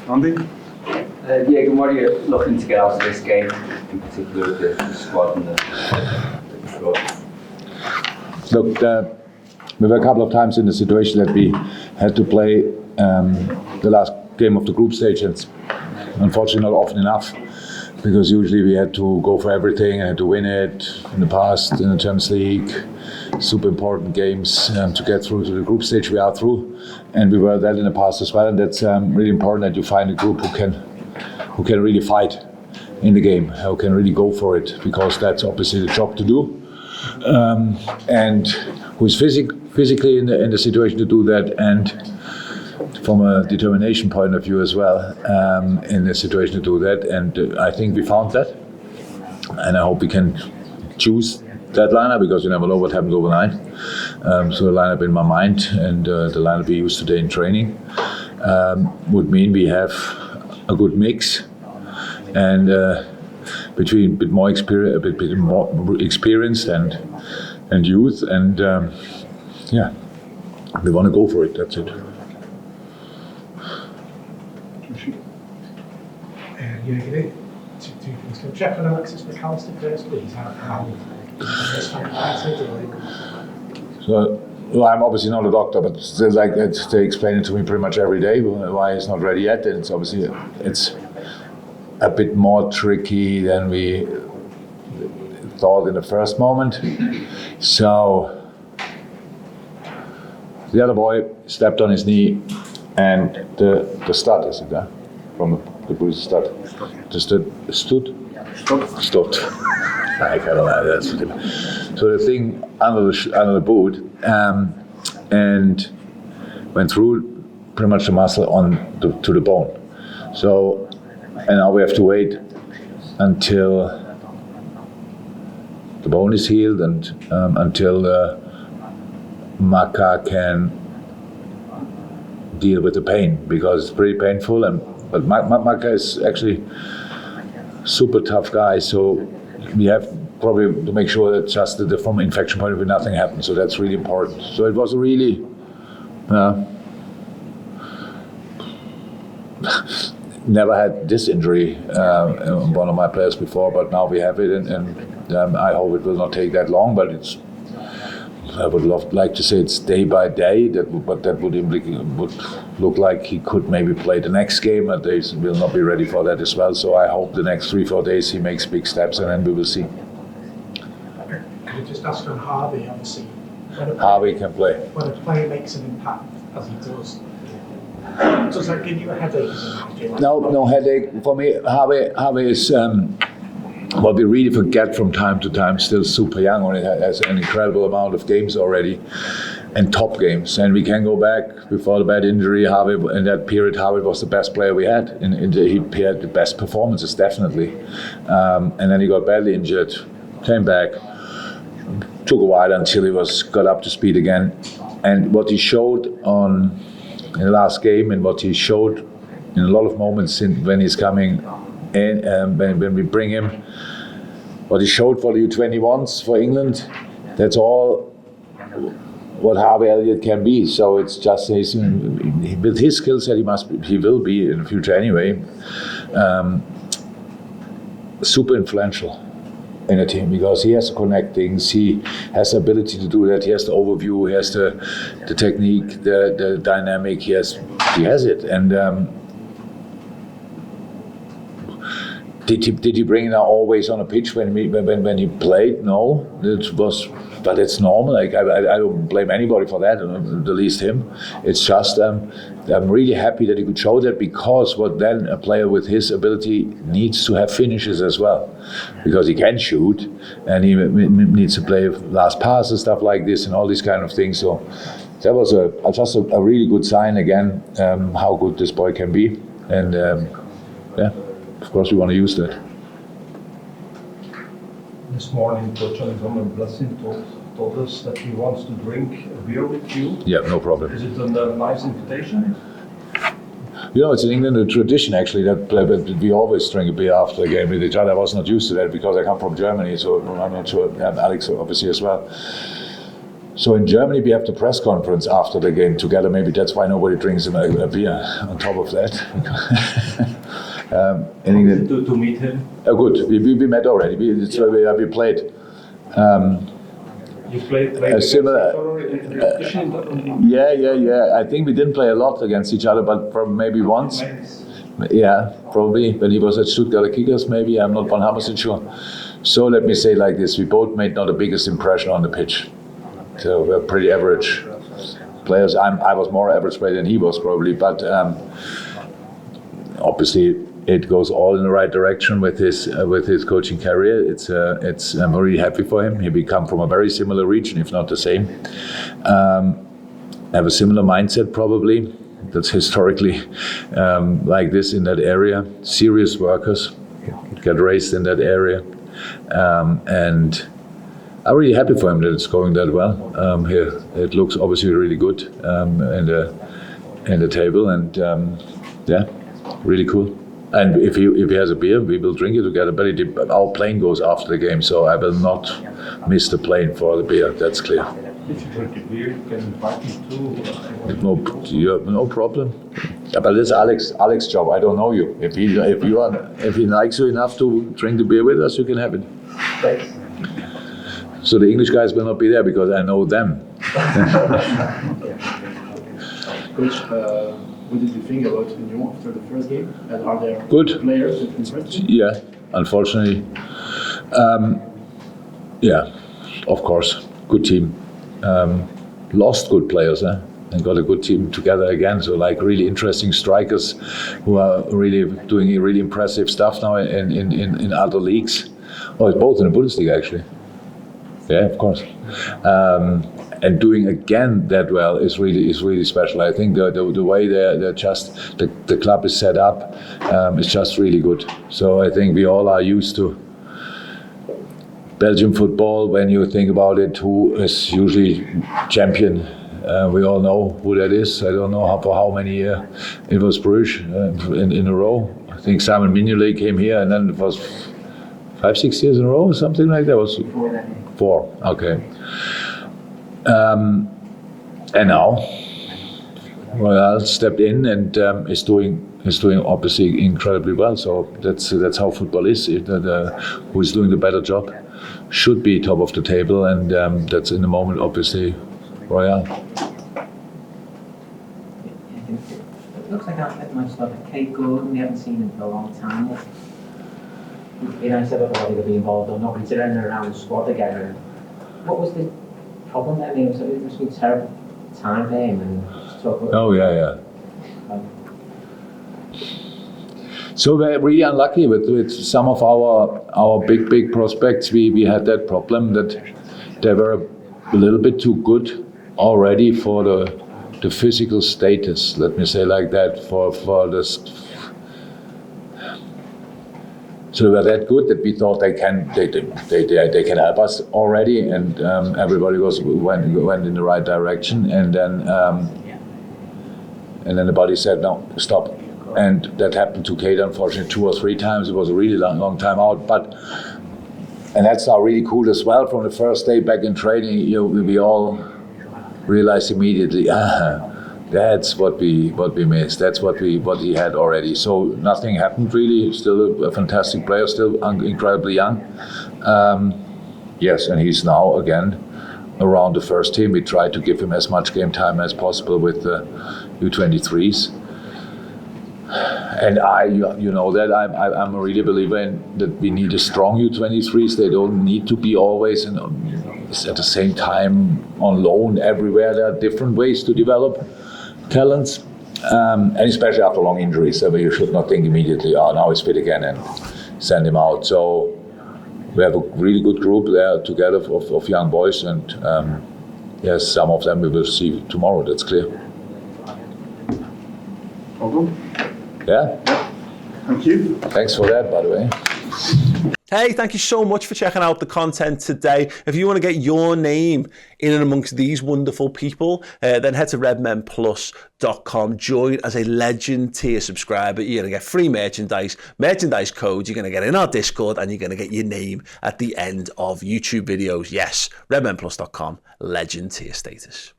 Andy? Jurgen, what are you looking to get out of this game, in particular with the squad and the squad? Look, we were a couple of times in the situation that we had to play the last game of the group stage, and unfortunately not often enough, because usually we had to go for everything and had to win it. In the past, in the Champions League, super important games to get through to the group stage. We are through, and we were that in the past as well. And that's really important that you find a group who can really fight in the game, who can really go for it, because that's obviously the job to do, and who is physically in the situation to do that, and from a determination point of view as well, in the situation to do that. And I think we found that, and I hope we can choose that lineup, because you never know what happens overnight. So the lineup in my mind, and the lineup we used today in training, would mean we have a good mix, and between a bit more experienced and youth, and yeah, we want to go for it. That's it. Jurgen, two things. Can I check on Alexis McAllister first, please? How So, well, I'm obviously not a doctor, but it's like they explain it to me pretty much every day why he's not ready yet. And it's obviously it's a bit more tricky than we thought in the first moment. So the other boy stepped on his knee, and the stud, is it there? From the bruise stud. Just stood. I don't know. That's so the thing under the boot, and went through pretty much the muscle to the bone. So, and now we have to wait until the bone is healed, and until Maka can deal with the pain, because it's pretty painful. But Maka is actually super tough guy, so we have probably to make sure that just from infection point of view nothing happens. So that's really important. So it was really never had this injury on one of my players before, but now we have it, and I hope it will not take that long. But I would like to say it's day by day. But that would look like he could maybe play the next game, but they will not be ready for that as well. So I hope the next 3-4 days he makes big steps, and then we will see. Can I just ask on Harvey? Obviously, Harvey can play. When a player makes an impact, as he does that give you a headache? No headache for me. Harvey is. What we really forget from time to time, still super young, only has an incredible amount of games already, and top games. And we can go back before the bad injury. Harvey, in that period, Harvey was the best player we had. He had the best performances, definitely. And then he got badly injured, came back, took a while until he got up to speed again. And what he showed in the last game, and what he showed in a lot of moments when he's coming in, when we bring him, what he showed for the U21s for England, that's all what Harvey Elliott can be. So it's just with his skill set, he will be in the future anyway, super influential in a team, because he has to connect things, he has the ability to do that, he has the overview, he has the technique, the dynamic, he has it. And Did he bring it always on a pitch when he played? No, but it's normal. Like I don't blame anybody for that, the least him. It's just I'm really happy that he could show that, because what then a player with his ability needs to have finishes as well, because he can shoot and he needs to play last pass and stuff like this and all these kind of things. So that was just a really good sign again, how good this boy can be, and yeah. Of course, we want to use that. This morning, Coach Alexander Blessing told us that he wants to drink a beer with you. Yeah, no problem. Is it a nice invitation? You know, it's in England a tradition actually that we always drink a beer after a game with each other. I was not used to that because I come from Germany, so I'm not sure. And Alex obviously as well. So in Germany we have the press conference after the game together. Maybe that's why nobody drinks a beer on top of that. In England, To meet him? good. We met already. We played. You played A similar- in the competition? Yeah. I think we didn't play a lot against each other, but from maybe once. Yeah, probably when he was at Stuttgart Kickers. Maybe I'm not 100% sure. So let me say like this: we both made not the biggest impression on the pitch. So we're pretty average players. I was more average player than he was probably, but obviously it goes all in the right direction with his coaching career. I'm really happy for him. He come from a very similar region, if not the same. Have a similar mindset probably. That's historically like this in that area. Serious workers get raised in that area, and I'm really happy for him that it's going that well. Here it looks obviously really good in the table, and yeah, really cool. And if he has a beer, we will drink it together. But our plane goes after the game, so I will not miss the plane for the beer. That's clear. If you drink a beer, you can invite me too. No problem. Yeah, but it's Alex's job. I don't know you. If he likes you enough to drink the beer with us, you can have it. So the English guys will not be there because I know them. Coach, what did you think about Union after the first game? And are there Good. players that impressed you? Yeah, unfortunately. Yeah, of course. Good team. Lost good players, and got a good team together again. So like really interesting strikers who are really doing really impressive stuff now in other leagues. Oh, it's both in the Bundesliga actually. Yeah, of course. And doing again that well is really special. I think the way they're just the club is set up is just really good. So I think we all are used to Belgian football. When you think about it, who is usually champion? We all know who that is. I don't know for how many years it was Bruges in a row. I think Simon Mignolet came here, and then it was 5-6 years in a row, something like that. Was 4. Okay. And now Royal stepped in and is doing obviously incredibly well. So that's how football is. Who is doing the better job should be top of the table, and that's in the moment obviously Royal. It looks like that might start a Kate Gordon. We haven't seen him for a long time yet. It'd be nice to have everybody to be involved or not considering they're around the squad together. What was the problem there? I mean, it must be a terrible time for him and just talk about. Oh yeah. So we're really unlucky with some of our big prospects. We had that problem that they were a little bit too good already for the physical status. Let me say like that for this. So they were that good that we thought they can help us already, and everybody went in the right direction, and then the body said no, stop, and that happened to Kate unfortunately 2 or 3 times. It was a really long time out, and that's now really cool as well. From the first day back in training, we all realized immediately, that's what we missed. That's what he had already. So nothing happened really. Still a fantastic player, still incredibly young. Yes, and he's now again around the first team. We try to give him as much game time as possible with the U23s. And you know that I'm a really believer in that we need a strong U23s. They don't need to be always at the same time on loan everywhere. There are different ways to develop talents, and especially after long injuries, so you should not think immediately, now he's fit again and send him out. So we have a really good group there together of young boys, and yes, some of them we will see tomorrow, that's clear. Welcome. Yeah? Thank you. Thanks for that, by the way. Hey, thank you so much for checking out the content today. If you want to get your name in and amongst these wonderful people, then head to redmenplus.com. Join as a Legend tier subscriber. You're going to get free merchandise codes. You're going to get in our Discord, and you're going to get your name at the end of YouTube videos. Yes, redmenplus.com, Legend tier status.